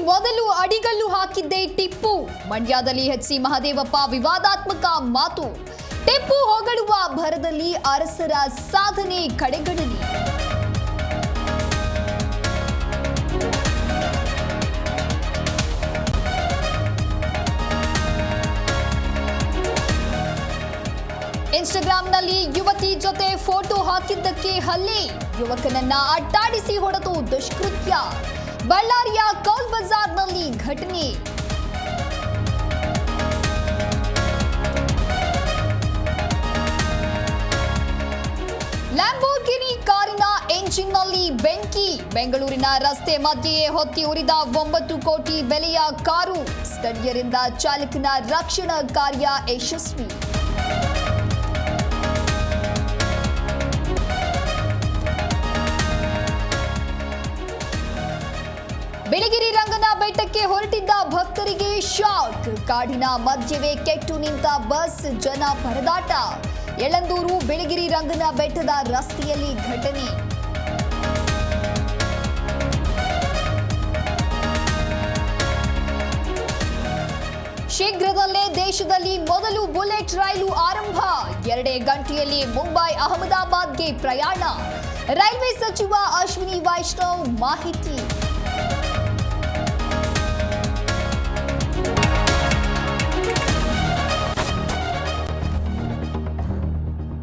ಮೊದಲು ಅಡಿಗಲ್ಲು ಹಾಕಿದ್ದೇ ಟಿಪ್ಪು. ಮಂಡ್ಯದಲ್ಲಿ ಎಚ್.ಸಿ. ಮಹದೇವಪ್ಪ ವಿವಾದಾತ್ಮಕ ಮಾತು. ಟಿಪ್ಪು ಹೊಗಳುವ ಭರದಲ್ಲಿ ಅರಸರ ಸಾಧನೆ ಕಡೆಗಣನೆ. ಇನ್ಸ್ಟಾಗ್ರಾಂನಲ್ಲಿ ಯುವತಿ ಜೊತೆ ಫೋಟೋ ಹಾಕಿದ್ದಕ್ಕೆ ಹಲ್ಲೆ. ಯುವಕನನ್ನ ಅಟ್ಟಾಡಿಸಿ ಹೊಡೆದು ದುಷ್ಕೃತ್ಯ. ಬಳ್ಳಾರಿಯ ಕೌಲ್ ಬಜಾರ್ನಲ್ಲಿ ಘಟನೆ. ಲ್ಯಾಂಬೋರ್ಗಿನಿ ಕಾರಿನ ಎಂಜಿನ್ನಲ್ಲಿ ಬೆಂಕಿ. ಬೆಂಗಳೂರಿನ ರಸ್ತೆ ಮಧ್ಯೆಯೇ ಹೊತ್ತಿ ಉರಿದ 9 ಕೋಟಿ ಬೆಲೆಯ ಕಾರು. ಸ್ಥಳೀಯರಿಂದ ಚಾಲಕನ ರಕ್ಷಣಾ ಕಾರ್ಯ ಯಶಸ್ವಿ. ಬಿಳಿಗಿರಿ ರಂಗನ ಬೆಟ್ಟಕ್ಕೆ ಹೊರಟಿದ್ದ ಭಕ್ತರಿಗೆ ಶಾಕ್. ಕಾಡಿನ ಮಧ್ಯವೇ ಕೆಟ್ಟು ನಿಂತ ಬಸ್, ಜನ ಪರದಾಟ. ಯಳಂದೂರು ಬಿಳಿಗಿರಿ ರಂಗನ ಬೆಟ್ಟದ ರಸ್ತೆಯಲ್ಲಿ ಘಟನೆ. ಶೀಘ್ರದಲ್ಲೇ ದೇಶದಲ್ಲಿ ಮೊದಲು ಬುಲೆಟ್ ರೈಲು ಆರಂಭ. 2 ಗಂಟೆಯಲ್ಲಿ ಮುಂಬೈ ಅಹಮದಾಬಾದ್ಗೆ ಪ್ರಯಾಣ. ರೈಲ್ವೆ ಸಚಿವ ಅಶ್ವಿನಿ ವೈಷ್ಣವ್ ಮಾಹಿತಿ.